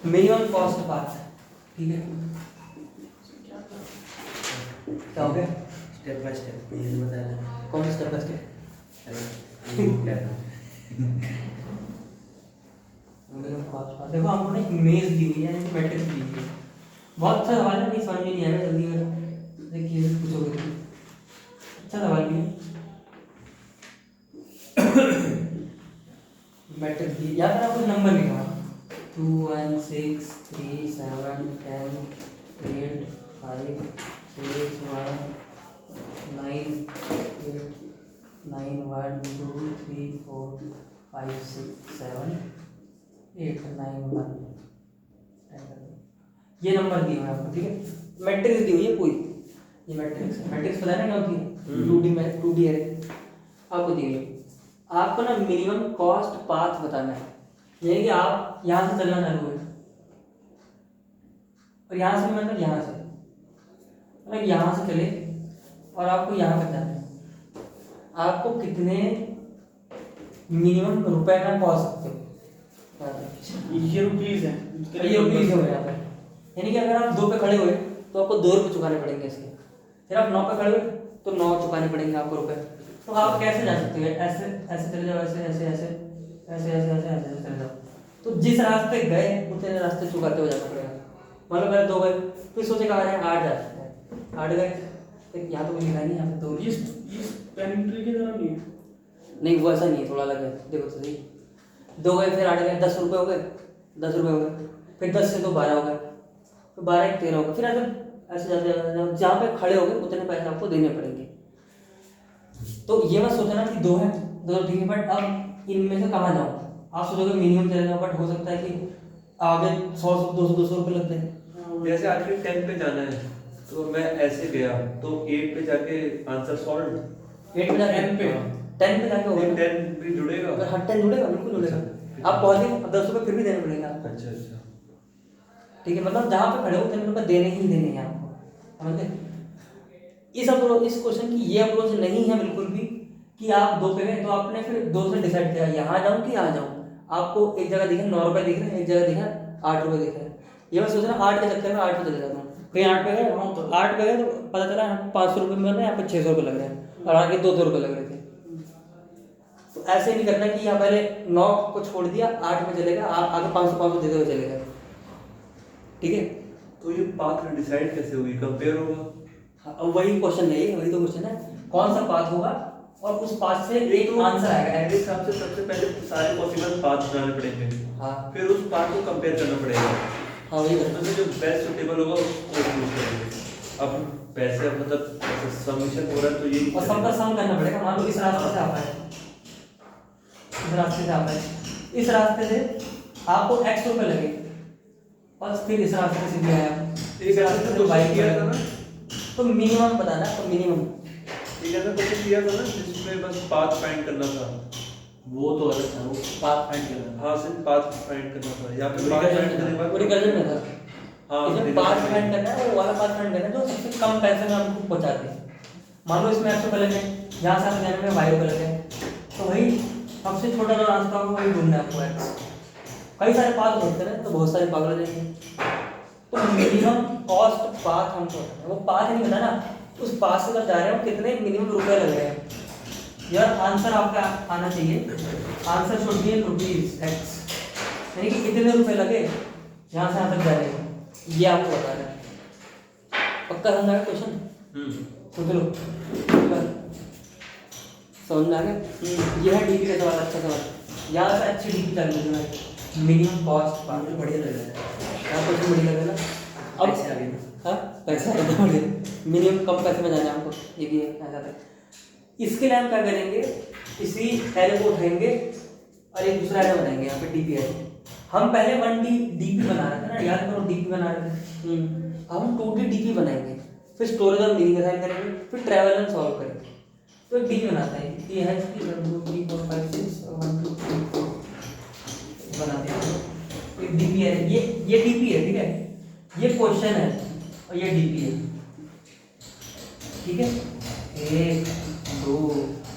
Minimum cost path, ठीक है। क्या हो गया? स्टेप बाय स्टेप ये बताया। कौन step by step? Minimum cost path देखो, हमको ना एक इमेज दी हुई है, एक मैट्रिक्स दी हुई है। बहुत अच्छा सवाल है, नहीं समझ में नहीं आएगा जल्दी में देखिए पूछोगे तो। अच्छा सवाल भी है। मैट्रिक्स दी या फिर आप कुछ नंबर लिखा 2 1 6 3 7 10 8 5 6 1 9 8 9 1 2 3 4 5 6 7 8 9 1 ये नंबर दिए हुए हैं आपको, ठीक है। मैट्रिक्स दी हुई है पूरी, ये मैट्रिक्स है। मैट्रिक्स पता है ना क्या होती है? 2D में 2D है आपको दी हुई है। आपको ना मिनिमम कॉस्ट पाथ बताना है, यानी कि आप यहाँ से चलना चालू है और यहाँ से मतलब यहाँ से, मतलब यहाँ से चले और आपको यहाँ पर जाना है। आपको कितने मिनिमम रुपए में पहुँच सकते हो? ये रुपीस है, ये रुपीज हो यहाँ पर, यानी कि अगर आप 2 पे खड़े हुए तो आपको 2 रुपये चुकाने पड़ेंगे इसके। फिर आप 9 पे खड़े हुए तो 9 चुकाने पड़ेंगे आपको रुपए। तो आप कैसे जा सकते हैं? ऐसे ऐसे चले जाओ, ऐसे ऐसे ऐसे ऐसे ऐसे ऐसे ऐसे चले जाओ। तो जिस रास्ते गए उतने रास्ते चुकाते हो जाना पड़ेगा। मतलब पहले 2 गए, फिर सोचे कहा जाए 8 जाते हैं, 8 गए, फिर यहाँ तो कुछ लिखा नहीं, यहाँ पे 2। इस पेनिट्री की तरह नहीं है। नहीं वो ऐसा नहीं है, थोड़ा अलग है, देखो तो सही। 2 गए, फिर 8 गए, 10 रुपये हो गए, 10 रुपये हो गए, फिर 10 से 2 12 हो गए, फिर 12 1 13 हो गए, फिर ऐसे ऐसे जाते जहाँ पे खड़े हो गए उतने पैसे आपको देने पड़ेंगे। तो ये मत सोचना कि 2 है, 2 ठीक है, बट अब इनमें से कहाँ जाऊँ? आप सोचोगे मिनिमम चले जाओ, बट हो सकता है कि आगे 100 200 रुपये लग जाए। जैसे आखिर 10 पे जाना है तो मैं ऐसे गया तो 8 पे जाके आंसर सॉल्व। 8 पे जाके 10 पे जाके होगा, 10 भी जुड़ेगा। अगर हर 10 जुड़ेगा, बिल्कुल जुड़ेगा। आप पहुँच गए, 10 रुपये फिर भी देने पड़ेंगे आपको। अच्छा अच्छा, ठीक है, मतलब जहाँ पे खड़े हो उतने रुपये देने ही देने हैं आपको, समझ गए? इस क्वेश्चन की ये अप्रोच नहीं है बिल्कुल भी कि आप 2 पे गए तो आपने फिर 2 से डिसाइड किया यहाँ जाऊँ कि यहाँ जाऊँ। आपको एक जगह दिखे 9 रुपये दिख रहे हैं, एक जगह दिखा 8 रुपये दिख रहे हैं। ये मैं सोच रहा हूँ 8 के चक्कर में 8 पे चले जाता हूँ, फिर 8 पे गए, 8 पे गए तो पता चला 500 रुपये में यहाँ पे 600 रुपये लग रहे हैं और आगे 200 रुपये लग रहे थे। तो ऐसे नहीं करना कि यहाँ पहले 9 को छोड़ दिया, 8 में चलेगा, आगे 500 देते हुए चलेगा, ठीक है। तो ये पाथ डिसाइड कैसे होगी? कंपेयर होगा? अब वही क्वेश्चन है, वही तो क्वेश्चन है, कौन सा पाथ होगा और उस पाथ से एक आंसर आएगा। मेरे हिसाब से सबसे पहले सारे पॉसिबल पाथ बनाने पड़ेंगे, हाँ फिर उस पाथ को कंपेयर करना पड़ेगा, हाँ वही करना। उसमें जो बेस्ट सुटेबल होगा उसको चूज करेंगे। अब पैसे मतलब सबमिशन हो रहा है तो ये और सबका सम करना पड़ेगा। मान लो इस रास्ते से आप आए, इस रास्ते से आप आए, इस रास्ते से आपको x रुपये लगे और फिर इस रास्ते से सीधे आया, एक ऐसा तो क्वेश्चन किया था ना, तो मिनिमम बताना, तो मिनिमम एक ऐसा क्वेश्चन किया था ना जिसमें बस पाथ फाइंड करना था। वो तो अलग था, वो पाथ फाइंड करना। हाँ, सिर्फ पाथ फाइंड करना था, या फिर पाथ फाइंड करने के बाद रिकर्जन में था। हाँ, इसमें पाथ फाइंड करना है, वो वाला पाथ फाइंड करना है जो सबसे कम पैसे में हमको पहुंचाते हैं। मान लो इसमें 100 रुपये लगे, यहाँ से जाने में 22 रुपये लगे, तो वही सबसे छोटा जो रास्ता होगा वही ढूंढना है आपको x। कई सारे पाथ होते हैं तो बहुत सारे पागल हो जाएंगे। तो मिनिमम कॉस्ट पाथ हमको बताना है, वो पाथ नहीं बताना, उस पाथ से जब जा रहे हो कितने मिनिमम रुपए लग रहे हैं। यार आंसर आपका आना चाहिए, answer should be in rupees x, यानी कि कितने रुपए लगे यहाँ से यहाँ तक जा रहे हो, ये आपको बताना है। पक्का समझ आया क्वेश्चन? सोच लो, समझ में आ गया? ये है डीपी का सवाल, अच्छा सवाल, यहाँ से अच्छी डीपी चल रही है। मिनिमम कॉस्ट पाथ बढ़िया लग रहा है। क्या क्वेश्चन बढ़िया लग रहा है? अब पैसे आ गए ना? हाँ पैसा मिनिमम कम पैसे में जाना है हमको, ये भी है ऐसा तक। इसके लिए हम क्या करेंगे, इसी एरो को उठाएंगे और एक दूसरा एरो बनाएंगे, यहाँ पे डीपी है। हम पहले 1D डीपी बना रहे थे ना, याद करो डीपी बना रहे थे। अब हम 2D डीपी बनाएंगे, फिर स्टोरेज और मीनिंग असाइन करेंगे, फिर ट्रैवल एंड सॉल्व करेंगे। तो एक डीपी बनाता है, ये है इसकी 1 2 3 4 5 6 1 2 3 4 बनाते हैं। एक डीपी है, ये डीपी है, ठीक है, ये क्वेश्चन है और ये डीपी है, ठीक है। 1 2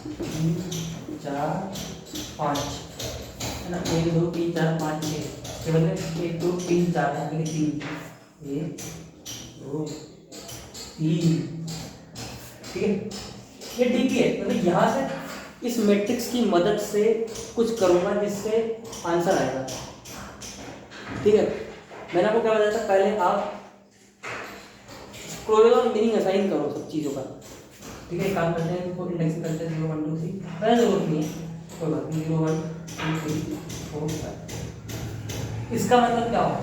3 4 5 है ना, 1 2 3 4 5 6 ये मतलब 1 2 3 4 है, यानी 3 1 2 3, ठीक है। ये डीपी है, मतलब यहाँ से इस मैट्रिक्स की मदद से कुछ करूँगा जिससे आंसर आएगा, ठीक है। मैंने आपको क्या बताया था, पहले आप क्लोजर और मीनिंग असाइन करो सब चीज़ों का, ठीक है। काम करते हैं, इनको इंडेक्सिंग करते हैं 0 1 2 3, पहले जरूरत नहीं है, कोई बात नहीं। 0 1 2 3 4 5। इसका मतलब क्या होगा,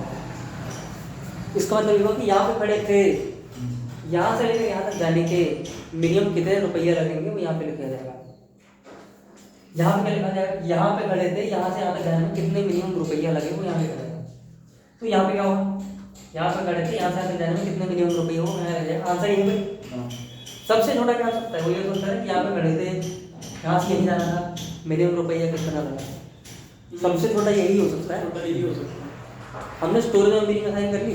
इसका मतलब ये होगा कि यहाँ पे खड़े थे, यहाँ से लेकर यहाँ तक जाने के मिनिमम कितने रुपया लगेंगे वो यहाँ पे लिखा जाएगा। यहाँ पे क्या लिखा जाएगा, यहाँ पे खड़े थे, यहाँ से यहाँ तक जाने में कितने मिनिमम रुपया लगे वो यहाँ लिखा जाएगा। तो यहाँ पे क्या होगा, यहाँ पे खड़े थे, यहाँ से यहाँ तक जाने में कितने मिनिमम रुपये हो यहाँ लिखा जाएगा। आंसर यही भाई, सबसे छोटा क्या हो सकता है, वो ये सोचता है कि यहाँ पे खड़े थे, यहाँ से यहीं जाना था, मिनिमम रुपया कितना लगा। सबसे छोटा यही हो सकता है, यही हो सकता है। हमने स्टोरेज में मीनिंग असाइन कर ली।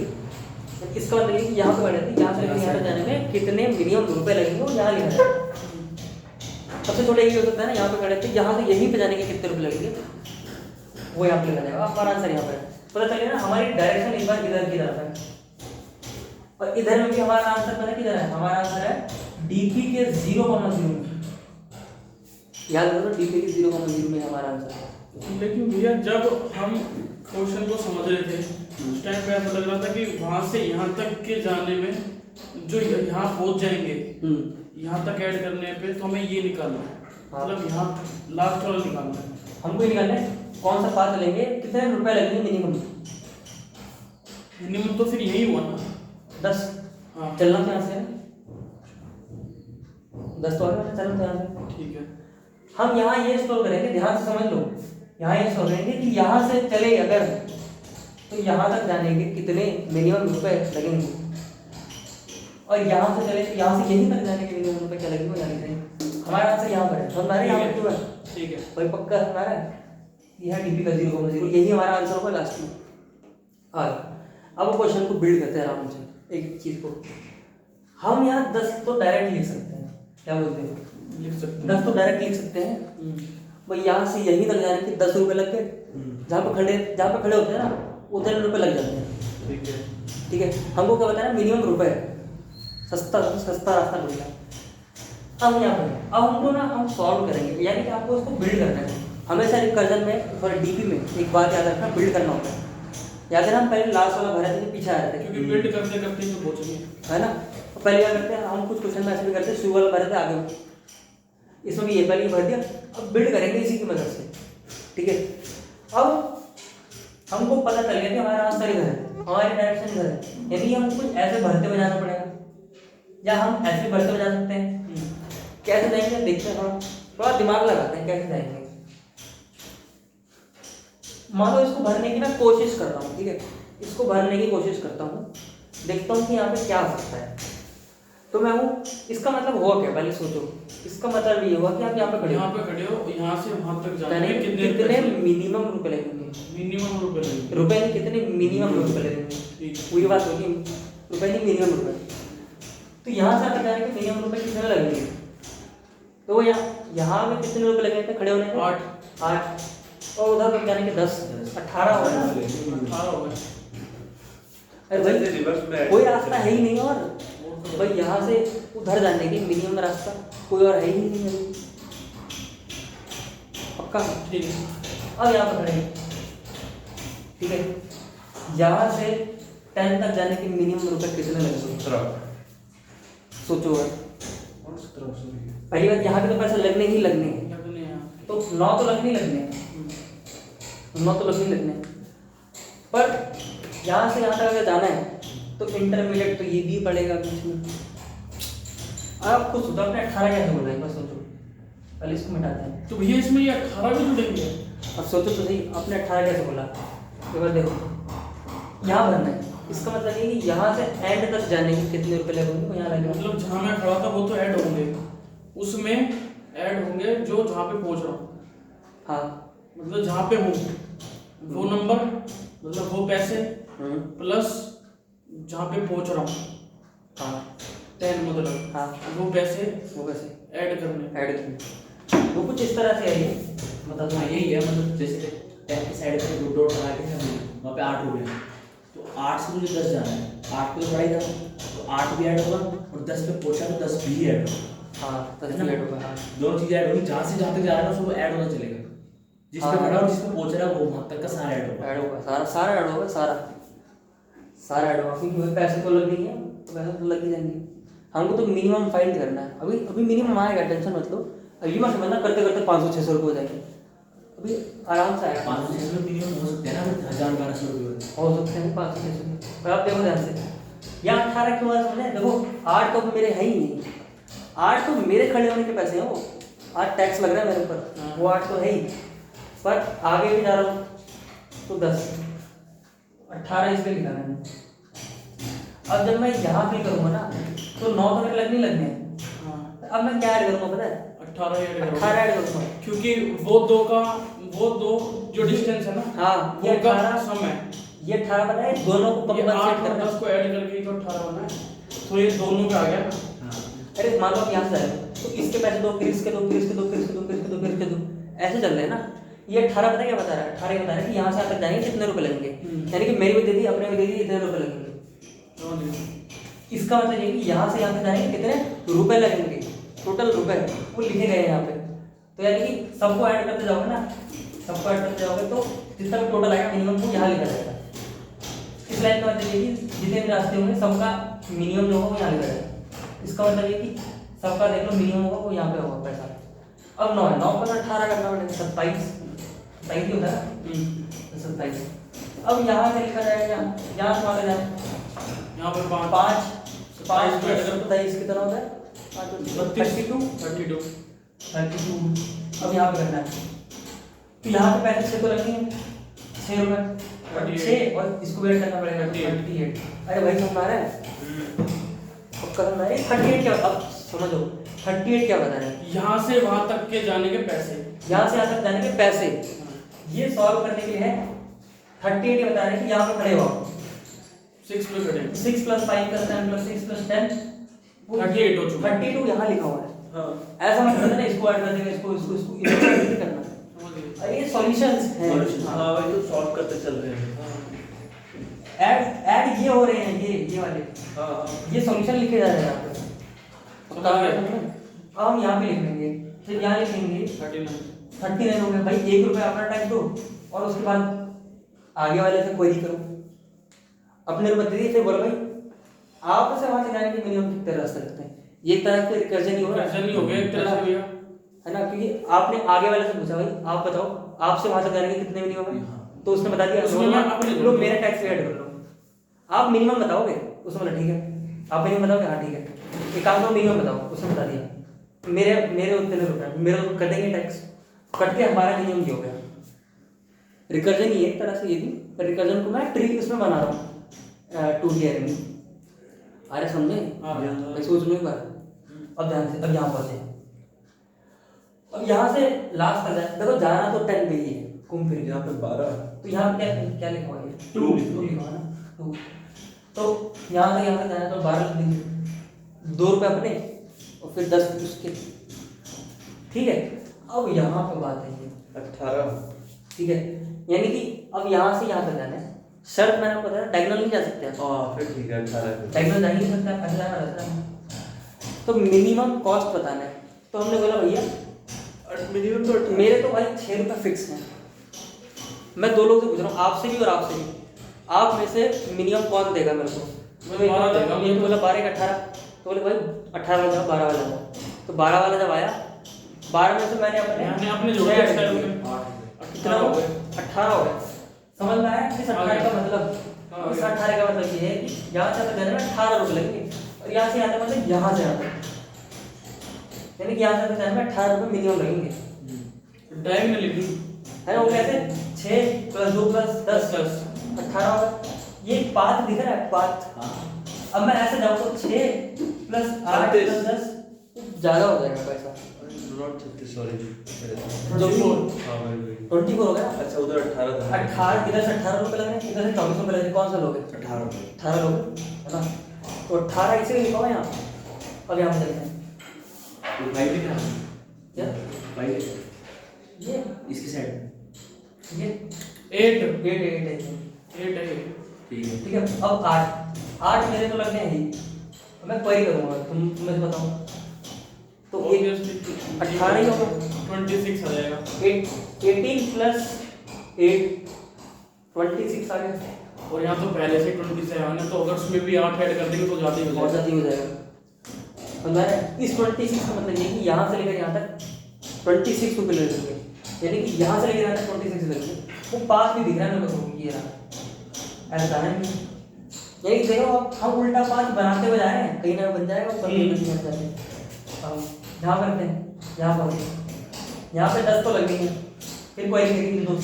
इसका मतलब ये कि यहाँ पे खड़े थे, यहाँ से लेकर यहाँ तक जाने में कितने मिनिमम रुपए लगेंगे वो यहाँ लिखा जाएगा। सबसे छोटा यही हो सकता है ना, यहाँ पे खड़े थे, यहाँ से यहीं पे जाने के कितने रुपए लगेंगे वो यहाँ पे लिखा जाएगा। हमारा आंसर यहाँ पे है। पता चले ना हमारी डायरेक्शन इस बार किधर की तरफ है, और इधर में भी हमारा आंसर पता किधर है, हमारा आंसर है डीपी के 0,0 में। याद रखो डीपी के 0,0 में हमारा आंसर है। लेकिन भैया जब हम क्वेश्चन को समझ रहे थे उस टाइम पे ऐसा लग रहा था कि वहां से यहाँ तक के जाने में जो यहाँ पहुंच जाएंगे, यहाँ तक ऐड करने पे तो हमें ये निकालना है, मतलब यहाँ लास्ट वाला निकालना है हमको। ये निकालना है कौन सा पाथ लेंगे, कितने रुपए लगेंगे मिनिमम। मिनिमम तो फिर यही हुआ ना 10। हाँ चलना तो यहाँ से है, 10 तो आगे चलना तो यहाँ से। ठीक है। हम यहाँ ये स्टोर करेंगे, ध्यान से समझ लो, यहाँ ये स्टोर करेंगे कि यहाँ से चले अगर तो यहाँ तक जाने के कितने मिनिमम रुपए लगेंगे, और यहाँ से चले तो यहाँ से यहीं तक जाने के मिनिमम रुपए क्या लगेंगे वो यहाँ लिखेंगे। हमारा आंसर यहाँ पर है, समझ आ रहा है यहाँ पर क्यों है, ठीक है। कोई पक्का हमारा है, यह है डीपी का 0,0, यही हमारा आंसर होगा लास्ट में। अब क्वेश्चन को बिल्ड करते हैं आराम से एक चीज को। हम यहाँ 10 तो डायरेक्ट लिख सकते हैं, क्या बोलते हैं, लिख सकते 10 तो डायरेक्ट लिख सकते हैं भाई। यहाँ से यहीं तक जाने के 10 रुपए लग गए, जहाँ पे खड़े होते हैं ना उतने रुपए लग जाते हैं, ठीक है। ठीक है। हमको क्या बताया, मिनिमम रुपए, सस्ता रास्ता ढूंढना। अब यहाँ पर अब हमको ना हम सॉल्व करेंगे, यानी कि आपको इसको बिल्ड करना है। हमेशा रिकर्जन में थोड़ा डीपी में एक बात याद रखना, बिल्ड करना होता है। याद है ना, हम पहले लास्ट वाला भरा थे पीछे आ रहे थे, क्योंकि बिल्ड करते करते ही तो पहुंचेंगे, है ना। तो पहले क्या करते हैं हम, कुछ क्वेश्चन में ऐसे भी करते हैं, शुरू वाला भरे थे आगे में, इसमें भी ये पहले भर दिया, अब बिल्ड करेंगे इसी की मदद से, ठीक है। अब हमको पता चल गया कि हमारा आंसर इधर है, हमारी डायरेक्शन इधर है, यानी हम कुछ ऐसे भरते हुए जाना पड़ेगा, या हम ऐसे भरते हुए जा सकते हैं। कैसे जाएंगे देखते हैं, थोड़ा दिमाग लगाते हैं कैसे जाएंगे। मान लो इसको भरने की मैं कोशिश कर रहा हूँ, ठीक है, इसको भरने की कोशिश करता हूँ, देखता हूँ कि यहाँ पे क्या आ सकता है। तो मैं हूँ, इसका मतलब हुआ क्या, पहले सोचो। इसका मतलब ये हुआ कि आप यहाँ पे खड़े हो, यहाँ से वहां तक जाने में कितने मिनिमम रुपए लगेंगे, मिनिमम रुपए लगेंगे, रुपए नहीं कितने मिनिमम रुपए लगेंगे, वही बात होगी, रुपए नहीं मिनिमम रुपए। तो यहाँ से आगे जाने के मिनिमम रुपए कितने लगेंगे, तो यहाँ में कितने रुपए लगेंगे खड़े होने के, 8, और उधर तक जाने के 10, 18 होगा ना, 18 होगा। अरे भाई कोई रास्ता है ही नहीं, और भाई यहाँ से उधर जाने के मिनिमम रास्ता कोई और है ही नहीं है, पक्का, ठीक है। अब यहाँ पर खड़े, ठीक है, यहाँ से 10 तक जाने के मिनिमम रुपए कितने लगेंगे, सोचो। पहली बात यहाँ पे तो पैसे लगने ही लगने हैं, तो 9 तो लगने ही लगने हैं, 9 तो लगने ही लगने हैं। पर यहाँ से यहाँ तक अगर जाना है तो इंटरमीडिएट तो ये भी पड़ेगा बीच में। आप खुद सोचो, अपने 18 कैसे बोल रहे हैं, बस सोचो, पहले इसको मिटाते हैं। तो भैया इसमें ये 18 भी जुड़ेंगे, अब सोचो तो सही, अपने 18 कैसे बोला, एक बार देखो, यहाँ भरना है, इसका मतलब ये कि यहाँ से एंड तक जाने के कितने रुपए लगेंगे वो यहाँ लगेगा। मतलब जहाँ मैं खड़ा था वो तो ऐड होंगे, उसमें ऐड होंगे जो जहाँ पे पहुँच रहा हूँ, हाँ, मतलब जहाँ पे हूँ वो नंबर, मतलब वो पैसे प्लस जहाँ पे पहुँच रहा हूँ, हाँ, 10 मतलब, हाँ, वो पैसे ऐड करने वो कुछ इस तरह से है ये, मतलब हाँ यही है, मतलब जैसे 10 की साइड पे 2 डॉट लगा के वहाँ पे 8 हो गया, तो 8 से मुझे 10 जाना है, 8 पे तो बढ़ाई था, तो 8 भी ऐड होगा और 10 पे पहुंचा तो 10 भी ऐड होगा। हाँ, है 10 ना? मिनट होगा। हाँ, दोनों चीजें ऐड होगी, जहाँ से जहाँ तक जा रहा है ना उसको ऐड होना चलेगा, जिस पे हाँ। खड़ा और जिस पे पहुंच रहा है वो वहाँ तक का सारा ऐड होगा। ऐड होगा, सारा सारा ऐड होगा, सारा सारा ऐड होगा, क्योंकि भाई पैसे तो लगने हैं, तो पैसे तो लग ही जाएंगे। हमको तो मिनिमम फाइंड करना है। अभी अभी मिनिमम आएगा, टेंशन मत लो। अभी मत समझना करते करते 500-600 रुपये हो जाएंगे, अभी आराम से आएगा। 500-600 में मिनिमम हो सकते हैं ना, 1000-1200 रुपये हो सकते हैं 500-600। पर आप देखो ध्यान से, यहाँ 18 क्यों आ समझे? देखो 8 तो मेरे है ही नहीं, 8 तो मेरे खड़े होने के पैसे हैं, वो 8 टैक्स लग रहा है मेरे ऊपर, वो 8 तो है ही। पर आगे भी जा रहा हूँ तो 10, 18 इस पे लिखा मैंने। अब जब मैं यहाँ पे करूँगा ना तो 9 तो मेरे लगने लगने हैं। हाँ, अब मैं क्या ऐड करूँगा पता है? 18 ऐड करो, 18 ऐड करूँगा। क्योंकि वो दो जो डिस्टेंस है ना, हाँ, ये उनका 18 सम है। ये 18 पता है, दोनों को ये 8 कंपनसेट और करना। 10 को ऐड करके ही तो 18 बना है, तो ये दोनों पे आ गया ना। हाँ। अरे मान लो आप यहाँ से आए तो इसके पैसे दो, फिर इसके दो, फिर इसके दो, फिर इसके दो, फिर इसके दो, फिर इसके दो, ऐसे चल रहे हैं ना। ये 18 पता है क्या बता रहा है? 18 ये बता रहा है कि यहाँ से यहाँ तक जाएंगे कितने रुपए लगेंगे, यानी कि मेरी भी दे दी, अपने भी दे दी, इतने रुपए लगेंगे। समझ गए? इसका मतलब ये कि यहाँ से यहाँ तक जाएंगे कितने रुपए लगेंगे, टोटल रुपए वो लिखे गए हैं यहाँ पे। तो यानी कि सबको ऐड करते जाओगे ना, सबको ऐड करते जाओगे तो जितना भी टोटल आएगा मिनिमम वो यहाँ लिखा जाएगा। इस लाइन का मतलब ये कि जितने भी रास्ते होंगे सबका मिनिमम जो होगा वो यहाँ लिखा जाएगा। इसका मतलब ये कि सबका देख लो मिनिमम होगा वो यहाँ पे होगा पैसा। अब 9 है, 9 पर 18 करना पड़ेगा, 27 ही होता है, 27। अब यहाँ से लिखा जाएगा, यहाँ से वहाँ जाए, यहाँ पर 5 5 5 27 प्लस 27 कितना होता है? 32 32। अब यहाँ पे करना है, तो यहाँ पे पैसे 6 तो लगेंगे, 6 रुपये 6, और इसको भी ऐड करना पड़ेगा 38। अरे भाई समझ आ रहा है? पक्का समझ आ रहा है? 38 क्या, अब समझो 38 क्या बता रहे हैं? यहाँ से वहां तक के जाने के पैसे। यहाँ से यहाँ तक जाने के पैसे, ये सॉल्व करने के लिए है 38 ये बता रहे हैं कि यहाँ पे खड़े हो आप 6 पे खड़े 6 + 5 + 10 + 6 + 10 38 हो चुका। 32 यहाँ लिखा हुआ है। हाँ, ऐसा मत करना इसको ऐड कर देगा, इसको इसको इसको इधर नहीं करना। समझ गए? अरे ये सॉल्यूशंस हैं। हाँ भाई तो सॉल्व करते चल रहे हैं। ऐड ये हो रहे हैं, ये वाले, हाँ, ये सॉल्यूशन लिखे जा रहे हैं यहाँ पे। समझ गए? अब हम यहाँ पे लिख लेंगे, फिर यहाँ लिखेंगे 39। 39 हो गया भाई। 1 रुपये अपना टाइम दो और उसके बाद आगे वाले से क्वेरी करो, अपने रुपये दे दिए, फिर बोलो भाई आप से वहां से जाने के मिनिमम कितने रास्ते लगते हैं। ये एक तरह से रिकर्जन ही हो रहा रिकर्जन ही हो गया एक तरह से भैया, है ना, क्योंकि आपने आगे वाले से पूछा भाई आप बताओ आपसे वहां तक जाने के कितने मिनिमम है, तो उसने बता दिया उसमें मैं अपने लो मेरा टैक्स ऐड कर लो, आप मिनिमम बताओगे, उसने बोला ठीक है, आप मिनिमम बताओगे, हाँ ठीक है, एक काम करो मिनिमम बताओ, उसने बता दिया मेरे मेरे उतने रुपये, मेरे तो कटेंगे टैक्स, कट के हमारा मिनिमम ये हो गया। रिकर्जन ही है एक तरह से ये भी, पर रिकर्जन को मैं ट्री इसमें बना रहा हूँ 2D एरे में। अरे समझे? हाँ। मैं सोच लो एक बार। अब ध्यान से, अब यहाँ पहुंचे, अब यहाँ से लास्ट तक जाए, देखो जाना तो 10 पे ही है, घूम फिर यहाँ पे 12। तो यहाँ क्या क्या लिखा हुआ है? 2 लिखा हुआ ना 2। तो यहाँ से यहाँ तक जाना तो 12 लिख देंगे, 2 रुपये अपने और फिर 10 उसके, ठीक है। अब यहाँ पे बात है ये 18। ठीक है, यानी कि अब यहाँ से यहाँ तक जाना है, शर्त मैंने आपको बताया डायगोनल नहीं जा सकते आप, हाँ फिर ठीक है 18। डायगोनल जा ही नहीं सकता, ऐसा जाना रहता है। तो मिनिमम कॉस्ट बताना है, तो हमने बोला भैया मिनिमम तो 18। मेरे तो भाई 6 रुपये फिक्स हैं। मैं 2 लोग से पूछ रहा हूँ, आपसे भी और आपसे भी, आप में से मिनिमम कौन देगा मेरे को? मैं 12 देगा। ये तो बोला 12 का 18, तो बोले भाई 18 वाला 12 वाला जाओ, तो 12 वाला जब आया 12 में से मैंने अपने जोड़े छह ऐड ऐड कर किए। दिए। कितना हो गया? 18 हो गया। समझ में आया इस 18 का मतलब? हाँ, इस 18 का मतलब ये है कि यहाँ से जाने में 18 रुपये लगेंगे, और यहाँ से यहाँ तक मतलब यहाँ से यहाँ तक, यानी कि यहाँ से जाने में 18 रुपये मिनिमम लगेंगे, डायगोनल लिखी है ना? वो कैसे 6 + 2 + 10 18 होगा। ये पाथ दिख रहा है, पाथ। अब मैं ऐसे जाऊँ तो 6 + 8 + 10 ज़्यादा हो जाएगा पैसा, नॉट 36 सॉरी। जो भी हाँ भाई 24 हो गया। अच्छा उधर 18 था। 18 इधर से 18 रुपये लग रहे हैं, इधर से 24 रुपये लग रहे हैं, कौन सा लोगे? 18 लोगे, है ना? तो 18 इसे लिखा हुआ है यहाँ। अब यहाँ पे चलते हैं, तो भाई भी क्या क्या भाई ये इसकी साइड ये 8 8 8 है, 8 है। ठीक है। ठीक है, अब 8 मेरे तो लगने हैं ही, तो मैं क्वेरी करूँगा, तुम्हें बताओ तो एक 18 ही होगा, 26 आ जाएगा। 18 प्लस 8 26 आ गया, और यहाँ तो पहले से 27 है, तो अगर उसमें भी 8 ऐड कर देंगे तो ज़्यादा ही हो बहुत जाएगा। ज़्यादा हो जाएगा। और मैं इस 26 का मतलब ये कि यहाँ से लेकर यहाँ तक 26 को किलो रखेंगे, यानी कि यहाँ से लेकर यहाँ तक 26 रखेंगे, वो 5 भी दिख रहा है मेरे को, ये रहा ऐसा है नहीं, यानी कि देखो अब हम उल्टा 5 बनाते हुए जा रहे हैं, कहीं ना बन जाएगा ऊपर नहीं बन जाते हैं। हम यहाँ करते हैं, यहाँ पर यहाँ पे 10 तो लग गई है, फिर कोई करेंगे 2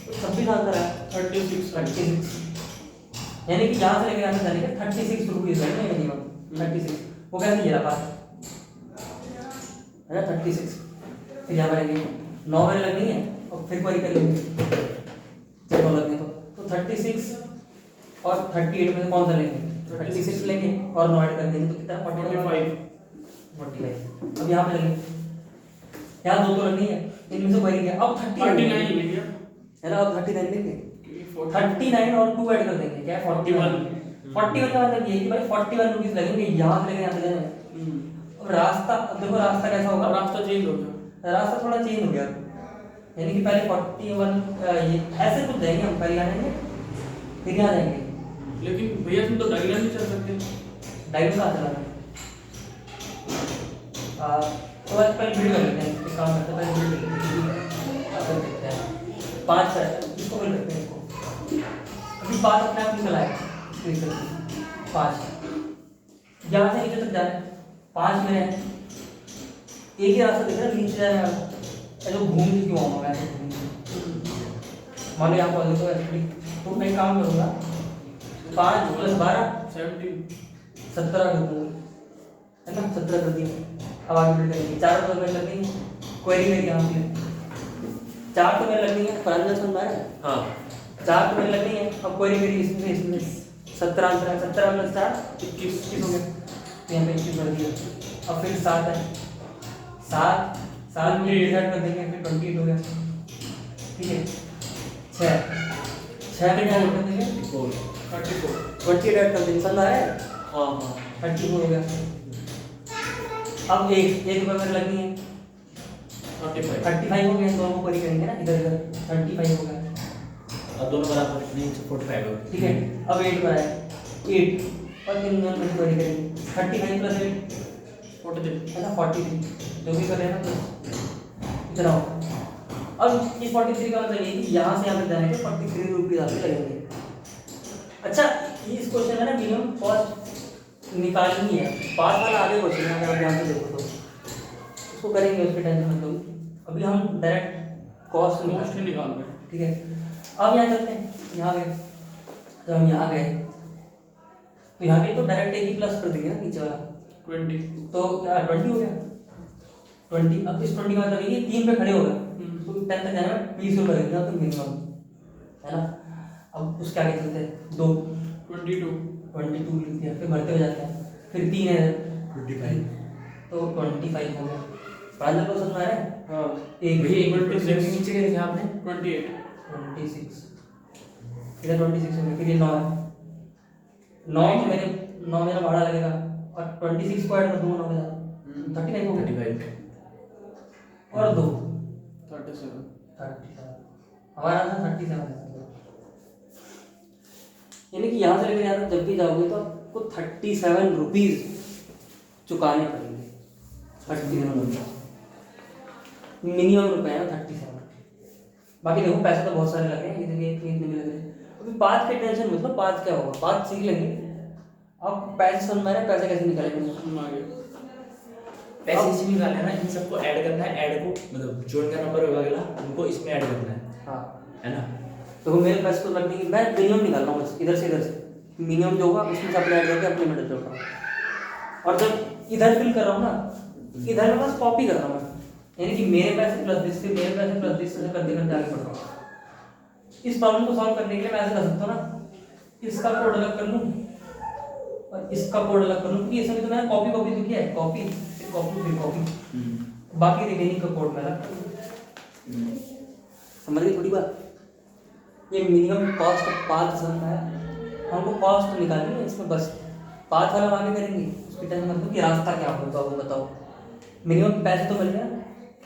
तो 26 आंसर है 36, यानी कि यहाँ से लेकर यहाँ तक जाने का 36 रुपीज़ है मिनिमम 36, वो कैसे ये रहा बात है ना 36, फिर यहाँ करेंगे 9 मेरे लगनी है और फिर कोई कर लेंगे जब 9 लगने तो 36 और 38 में से कौन सा लेंगे 36 लेंगे और 9 ऐड कर देंगे तो कितना 45। अब यहाँ पे लगेंगे, यहाँ 2 तो लगनी है, इनमें से कोई नहीं है, अब 39 लेंगे है ना, अब 39 लेंगे, 39 और 2 ऐड कर देंगे, क्या 41 का मतलब ये है कि भाई 41 रुपीज़ लगेंगे यहाँ से लेकर यहाँ तक जाने। अब रास्ता, अब देखो रास्ता कैसा होगा, रास्ता चेंज हो गया, रास्ता थोड़ा चेंज हो गया, यानी कि पहले 41 ये ऐसे कुछ जाएंगे हम, पहले यहाँ जाएंगे फिर यहाँ जाएंगे, लेकिन भैया तुम तो डायग्राम नहीं चल सकते। डायग्राम कहाँ चलाना है? तो बस पहले बिल्ड कर लेते हैं, एक काम करते हैं पहले बिल्ड कर लेते हैं 5 है, इसको बिल्ड करते हैं, इसको अभी 5 अपने आप निकल आएगा, 5 यहाँ से नीचे तक जाना है, 5 में है एक ही रास्ता दिख रहा है नीचे जाने वाला, जो घूम के क्यों आऊँगा मैं, मान लो यहाँ पर देखो एक्चुअली, तो मैं काम करूँगा 5 + 12 17 कर दूँगा, है ना 17 कर दिया। अब आगे बिल्ड करेंगे, 4 तो मेरे लग गई, क्वेरी मेरी यहाँ पे 4 तो मेरे लग गई है, प्रांजल समझ आ रहा है? हाँ 4 तो मेरे लग गई है, अब क्वेरी मेरी इसमें 17 आंसर है, 17 + 4 21 हो गया, तो यहाँ पे 21 कर दिया। अब फिर 7 है, 7 में डिवाइड कर देंगे, फिर 28 हो गया, ठीक है 6 में डिवाइड कर देंगे 28 ऐड कर देंगे, समझ आ रहा है? हाँ हाँ 34 हो गया। अब एक रुपये मेरे लगनी है 35 हो गया, दोनों को करेंगे ना इधर इधर 35 हो गया, अब दोनों बराबर नहीं 45 हो, ठीक है। अब 8 पर आए 8 और 3 दोनों को करेंगे 35 + 8 43 है ना 43, जो भी कर रहे हैं ना इतना हो। अब इस 43 का मतलब ये कि यहाँ से यहाँ तक जाने के 43 रुपीज़ आपके लगेंगे। अच्छा इस क्वेश्चन में ना मिनिमम कॉस्ट निकालनी है, 5 वाला आगे क्वेश्चन है, अगर आप ध्यान से देखो तो उसको करेंगे, उसकी टेंशन मत लो, अभी हम डायरेक्ट कॉस्ट मोस्ट निकाल रहे हैं। ठीक है। अब यहाँ चलते हैं, यहाँ गए तो हम यहाँ गए तो यहाँ पे तो डायरेक्ट एक ही प्लस कर देंगे ना नीचे वाला 20 तो क्या 20 हो गया 20। अब इस 20 का मतलब ये 3 पे खड़े हो गए तो 10 तक जाने में 20 रुपये लगेगा तो मिनिमम, है ना। अब उसके आगे चलते हैं 2 22 लिख दिया, फिर बढ़ते हुए जाते हैं, फिर 3 है 25 तो 25 हो गया। प्रांजल को समझ में आ रहा है? हाँ एक भैया 26 नीचे के लिखे आपने 28 26 इधर 26 हो गया, फिर ये 9 है 9 मेरा भाड़ा लगेगा और 26 को ऐड कर दूंगा 9 के साथ 39 हो गया 35 और 2 37 हमारा आंसर 37 है। यानी कि यहाँ से लेकर यहाँ तक जब भी जाओगे तो आपको 37 रुपीज़ चुकाने पड़ेंगे, 37 रुपये मिनिमम रुपए है 37। बाकी देखो पैसे तो बहुत सारे लगे हैं, इतने इतने में लगे। अभी बात की टेंशन मतलब बात क्या होगा, बात सीख लेंगे। अब पैसे समझ में आ रहे हैं, पैसे कैसे निकालेंगे, पैसे इसी में निकालना है ना, इन सबको ऐड करना है, ऐड को मतलब जोड़ का नंबर होगा अगला उनको इसमें ऐड करना है, हाँ है ना। तो मेरे पैसे तो लगने की मैं मिनिमम निकाल रहा हूँ बस, इधर से मिनिमम जो होगा उसमें से अपने ऐड करके अपने मिडल जोड़ रहा हूँ। और जब इधर फिल कर रहा हूँ ना, इधर मैं बस कॉपी कर रहा हूँ, यानी कि मेरे पैसे प्लस दिस, फिर मेरे पैसे प्लस दिस से करते करते आगे बढ़ रहा हूँ। इस प्रॉब्लम को सॉल्व करने के लिए मैं ऐसे कर सकता हूँ ना, इसका कोड अलग कर लूँ और इसका कोड अलग कर लूँ, क्योंकि इसमें तो मैंने कॉपी तो किया है, कॉपी फिर कॉपी, बाकी रिमेनिंग का कोड मैं अलग कर लूँ। समझ गई थोड़ी बात, ये मिनिमम कॉस्ट ऑफ पाथ समझ आया, हमको कॉस्ट निकालनी है इसमें, बस पाथ वाला आगे करेंगे उसकी टेंशन मतलब कि रास्ता क्या होगा वो बताओ। मिनिमम पैसे तो मिल गया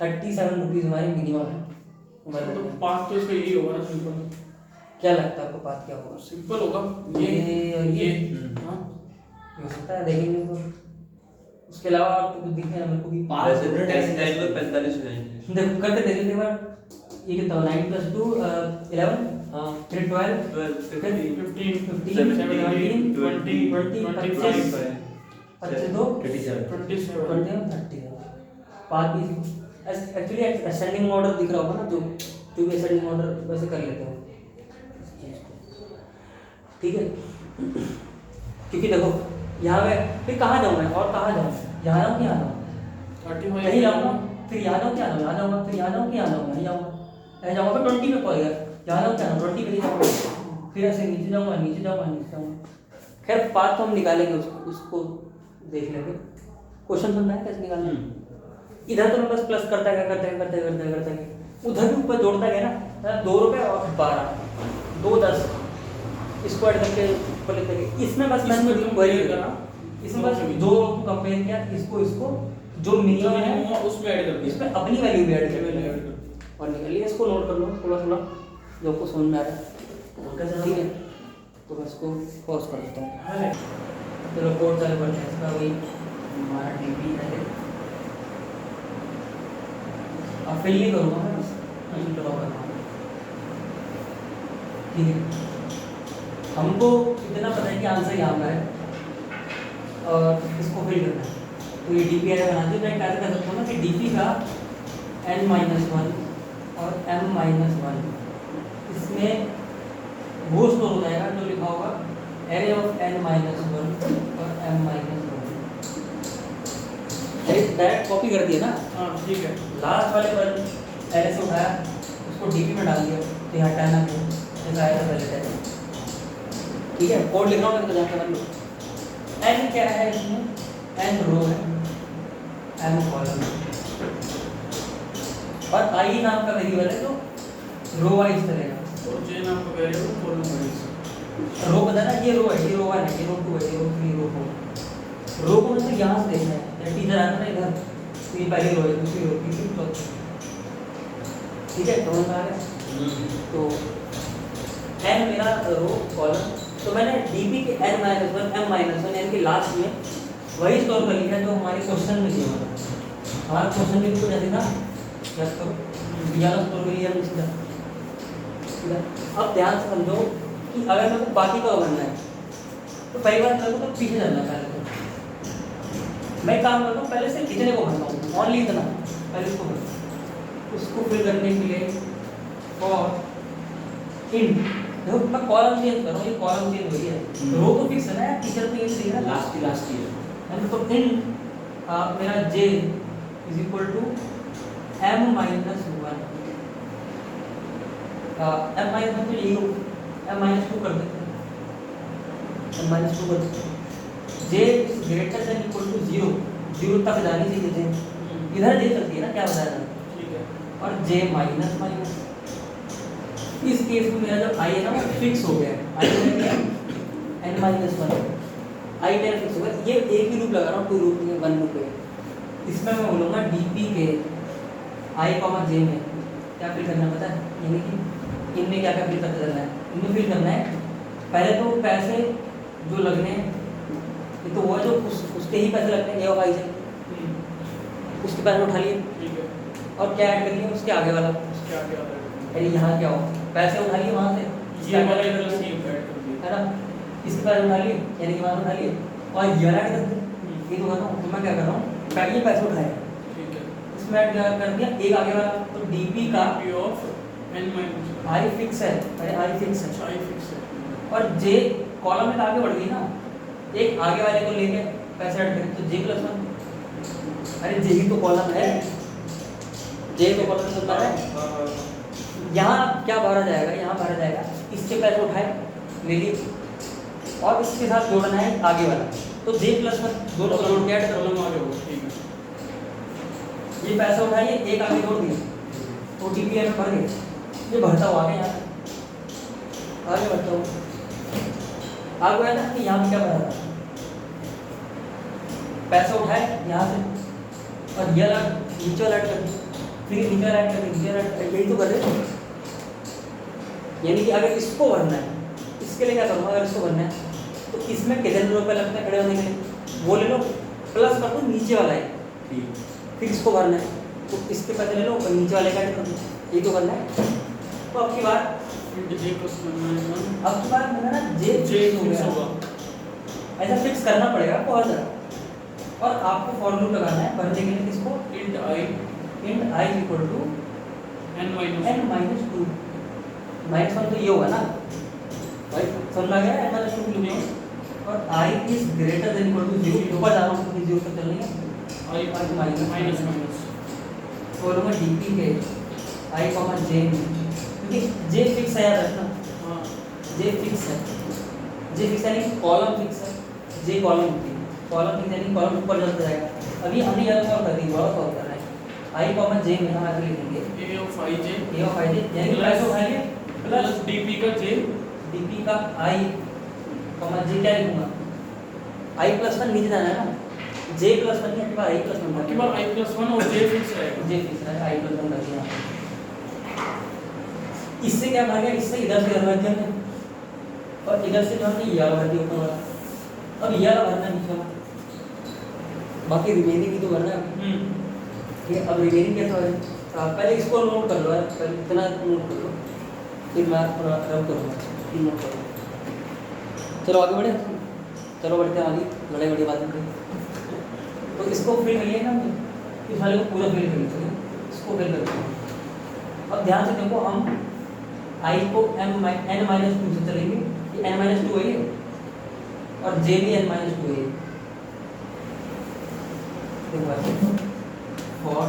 37 रुपीज़ हमारे मिनिमम है। तो पाथ तो इसका यही होगा ना, सिंपल। क्या लगता है आपको पाथ क्या होगा? सिंपल होगा ये और ये हाँ हो सकता है, देखेंगे तो उसके अलावा आपको कुछ दिखे ना मेरे को भी। वैसे 10 9 में 45 हो जाएंगे। देखो करके देखेंगे एक बार, ये कितना 9 + 2 11, हाँ फिर 12, 12 फिर 15 15 15 17 20 20 25 25 25 2 37 27 20 30 पाथ भी एक्चुअली असेंडिंग ऑर्डर दिख रहा होगा ना, जो भी असेंडिंग ऑर्डर वैसे कर लेते हैं, ठीक है। क्योंकि देखो यहाँ पे फिर कहाँ जाऊँ मैं और कहाँ जाऊँ, यहाँ जाऊँ कि यहाँ जाऊँ, 35 यहीं जाऊँगा फिर यहाँ जाऊँ कि यहाँ जाऊँ, यहाँ जाऊँगा फिर यहाँ जाऊँ कि यहाँ जाऊँगा, यहीं जाऊँगा, यहाँ जाऊँगा फिर 20 पे पहुँच गया, यहाँ जाऊँ क्या 20 पे नहीं जाऊँगा, फिर ऐसे नीचे जाऊँगा नीचे जाऊँगा नीचे जाऊँगा। खैर पाथ तो हम निकालेंगे, उसको देख लेंगे। क्वेश्चन सुनना है कैसे निकालना है? इधर तो मैं बस प्लस करता गया, उधर भी ऊपर जोड़ता गया ना, 2 रुपये और 12 2 10 इसको ऐड करके ऊपर लिख देंगे। इसमें बस मैंने वही करा, इसमें बस दो को कंपेयर किया, इसको जो मिनिमम है उसमें ऐड कर दिया, इसमें अपनी वैल्यू भी ऐड कर दी और निकलिए। इसको नोट कर लो थोड़ा थोड़ा जो आपको समझ में आ रहा है, ठीक है। तो मैं इसको पॉज कर देता हूँ। चलो कोड चालू करते हैं इसका, वही हमारा डीपी है। अब फिल नहीं करूँगा मैं, बस ड्रॉ करना, ठीक है। हमको इतना पता है कि आंसर यहाँ पर है और इसको फिल करना है, तो ये डी पी आई बना दो। मैं कैसे कर सकता हूँ ना कि डी पी का n-1 और m-1 इसमें वो स्टोर हो जाएगा जो लिखा होगा एरे ऑफ n-1 और m-1। डायरेक्ट कॉपी कर दिया ना, हाँ ठीक है। लास्ट वाले पर एरे से उठाया उसको डीपी में डाल दिया, तो यहाँ टाइम आ गया जैसा आया था पहले टाइम, ठीक है। कोड लिख रहा हूँ तो जानते कर लो। n क्या है इसमें, n रो है, m कॉलम है और i नाम का वेरिएबल है तो रो वाइज चलेगा। और जे नाम का वेरिएबल कॉलम वाइज। रो पता है ना, ये रो है, ये रो 1 है, ये रो 2 है, ये रो 3 रो 4। रो को मतलब यहाँ से देखना है, जब इधर आना ना इधर, तो ये पहली रो है, दूसरी रो, तीसरी चौथी, ठीक है। समझ में आ गया? तो n मेरा रो कॉलम, तो मैंने dp के n-1 m-1 यानी कि लास्ट में वही स्टोर कर लिया जो हमारे क्वेश्चन में दिया हुआ था। हमारा क्वेश्चन में कुछ ऐसे था, याद करो यहाँ स्टोर कर लिया हमने सीधा। अब ध्यान से समझो कि अगर मेरे को बाकी का बनना है तो पहली बात मेरे को तो पीछे चलना है। पहले तो मैं काम करता हूँ, पहले से इतने को भरता हूँ, ओनली इतना, पहले इसको भरता, उसको फिल करने के लिए और इन देखो मैं कॉलम चेंज कर रहा हूँ, ये कॉलम चेंज हो गया, रो तो फिक्स है ना, टीचर तो ये सही है ना, लास्ट ईयर है तो इन मेरा j is equal to m-1 m-1 तो यही हो, m-2 कर देते हैं, m-2 कर देते हैं। j is greater than equal to 0 तक जानी चाहिए j, इधर j चलती है ना, क्या बताया था, ठीक है। और j माइनस माइनस। इस केस में मेरा जो i है ना वो फिक्स हो गया है, i है n-1 i मेरा फिक्स हो गया। ये एक ही लूप लगा रहा हूँ, 2 लूप में 1 लूप है। इसमें मैं बोलूँगा dp के i, j में क्या फिल करना पता है, यानी कि इनमें क्या क्या फिल करते चलना है। इनमें फिल करना है पहले तो पैसे जो लगने हैं, ये तो वो है जो उसके ही पैसे लगते हैं, ये और i से उसके पैसे उठा लिए, ठीक है। और क्या ऐड कर लिया उसके आगे वाला, उसके आगे आ रहा अरे यहाँ क्या हो, पैसे उठा लिए वहाँ से, है। इसके ये आगे वाला वाला इधर से ऐड कर दिया। है ना, इसके पैसे उठा लिए यानी कि वहाँ उठा लिए, और ये वाला ऐड कर दिया। ये तो बताऊँ तो मैं क्या कर रहा हूँ, पहले पैसे उठाए, ठीक है। इसमें ऐड कर दिया एक आगे वाला, तो dp का p of n-1 i fix है, अरे i फिक्स है, i फिक्स है। और j कॉलम में तो आगे बढ़ गई ना, एक आगे वाले को लेके पैसे ऐड करें तो j+1, अरे j ही तो कॉलम है, j तो कॉलम चल रहा है। यहाँ क्या भरा जाएगा, यहाँ भरा जाएगा, इसके पैसे उठाए ले लिए और इसके साथ जोड़ना है आगे वाला, तो j+1 दोनों को जोड़ के ऐड कर लो। कॉलम आगे होगा, ठीक है। ये पैसे उठाइए, एक आगे जोड़ दिए, तो टीपीआई में भर गए, ये भरता हुआ आगे यहाँ आगे बढ़ता हूँ। आगे है ना कि यहाँ पे क्या बना था, पैसा उठाए यहाँ से और ये वाला नीचे वाला ऐड कर दिया, फिर नीचे वाला ऐड कर दिया, नीचे वाला ऐड कर दिया, यही तो कर रहे थे। यानी कि अगर इसको भरना है, इसके लिए क्या करूँगा, अगर इसको भरना है तो इसमें कितने रुपये लगते हैं खड़े होने के लिए, वो ले लो, प्लस कर दो नीचे वाला है, ठीक फिर इसको भरना है तो इसके पैसे ले लो और नीचे वाले का ऐड कर दो, यही तो करना है। तो अब की बार मैंने ना जे जे हो फिक्स गया, होगा। ऐसा फिक्स करना पड़ेगा बहुत ज़्यादा। और आपको फॉर लूप लगाना है भरने के लिए किसको, int i int i equal to n minus n minus two, minus one तो ये होगा ना भाई, समझ आ गया, n माइनस टू की लिमिट। और i is greater than equal to zero, ऊपर जाना है तो जीरो तक चलनी है, i minus minus minus formula DP के i कॉमा j, क्योंकि j फिक्स है, याद रखना हाँ j फिक्स है, j फिक्स यानी कॉलम फिक्स है, j कॉलम होती है, कॉलम फिक्स यानी कॉलम ऊपर चलता जाएगा। अभी हमने यह सॉल्व कर दी, बड़ा सॉल्व कर रहे हैं, i कॉमा j में हम ऐसे लिखेंगे a of i j a of i j यानी कि पैसे उठाएंगे प्लस प्लस dp का j dp का i कॉमा j क्या लिखूंगा, i प्लस वन नीचे जाना है ना, j प्लस वन के बाद i प्लस वन आपके पास i plus 1 और j फिक्स रहेगा। j फिक्स है, i प्लस वन कर दिया। इससे क्या भाग गया, इससे इधर से इधर भर दिया हमने और इधर से जो हमने ये वाला भर दिया ऊपर वाला। अब ये वाला भरना है नीचे वाला, बाकी रिमेनिंग भी तो भरना है। ठीक है, अब रिमेनिंग कैसे हो जाए, तो आप पहले इसको नोट कर लो, पहले इतना नोट कर लो, फिर मैं थोड़ा रब करूँगा, नोट करो। चलो आगे बढ़े, चलो बढ़ते हैं आगे, बड़े बड़ी बातें करें। तो इसको फिल करिए ना, इस वाले को पूरा फिल करिए, चलिए इसको फिल करते हैं। अब ध्यान से देखो, हम i को n माइनस टू से चलेंगे, कि n माइनस टू है ये, और j भी n माइनस टू है। देखो for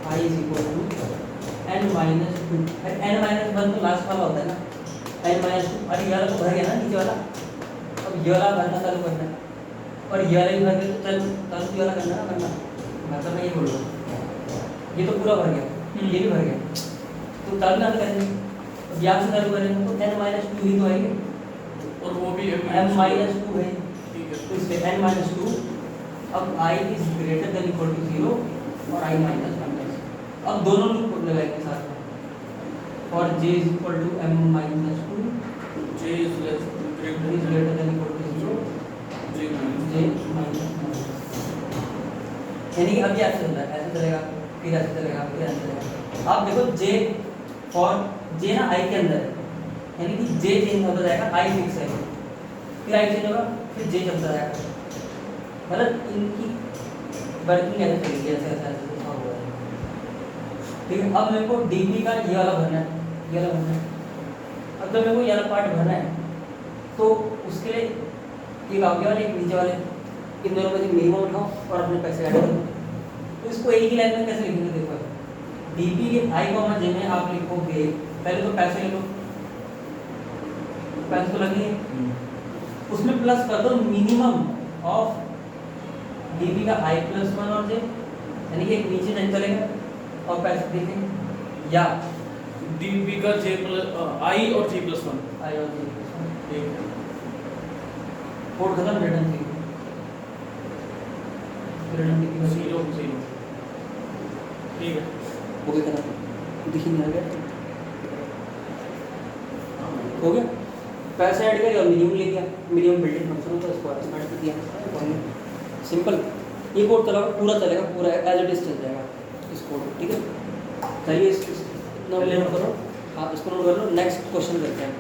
i is equal to n minus two, n minus one तो लास्ट वाला होता है ना, n माइनस टू, अरे ये वाला तो भर गया ना नीचे वाला, अब ये वाला भरना चालू करना है, और ये वाला भी भर गया तो चालू ये वाला करना है ना, करना मतलब मैं ये बोल रहा हूँ, ये तो पूरा भर गया, ये भी भर गया, तो चालू ना करेंगे, अब यहाँ से चालू करेंगे तो n माइनस टू ही तो आएंगे, और वो भी m माइनस टू है, ठीक है। तो इसलिए n माइनस टू, अब i is greater than equal to zero और i माइनस वन। अब दोनों लूप लगाएंगे साथ में, और j is equal to m minus two, j is less greater is greater than equal to zero, j minus j minus one. यानी कि अब ये ऐसे चल रहा है, ऐसे चलेगा, फिर ऐसे चलेगा, फिर ऐसे चलेगा। आप देखो j फॉर j ना i के अंदर है, यानी कि j चेंज होता जाएगा, i फिक्स है, फिर i चेंज होगा, फिर j चलता जाएगा, मतलब इनकी वर्किंग ऐसे चलेगी, ऐसे ऐसे ऐसे हो रहा है। ठीक है, अब मेरे को dp का ये वाला भरना है, ये वाला भरना है। अब जब मेरे को ये वाला पार्ट भरना है तो उसके लिए एक आगे वाले एक नीचे वाले, इन दोनों में से मिनिमम उठाओ और अपने पैसे ऐड करो। तो इसको एक ही लाइन में कैसे लिखेंगे, देखो dp के i कॉमा j में आप लिखोगे, पहले तो पैसे ले लो, पैसे तो लगेंगे, उसमें प्लस कर दो मिनिमम ऑफ dp का i प्लस वन और j, यानी कि एक नीचे नहीं चलेगा और पैसे देखेंगे, या dp का j plus i और j plus 1 i और j प्लस वन, ठीक है। कोड खत्म, रिटर्न थी रिटर्न थी जीरो जीरो ठीक है। हो गया खत्म, दिखी नहीं आ गया, हो गया। पैसे ऐड करिए और मिनिमम ले गया, मिनिमम बिल्डिंग फंक्शन होता है, उसको ऐड कर दिया, सिंपल। ये कोड चलेगा, पूरा चलेगा, पूरा एज इट इज चल जाएगा इस कोड, ठीक है। चलिए इतना नोट करो, हाँ इसको नोट कर लो, नेक्स्ट क्वेश्चन करते हैं।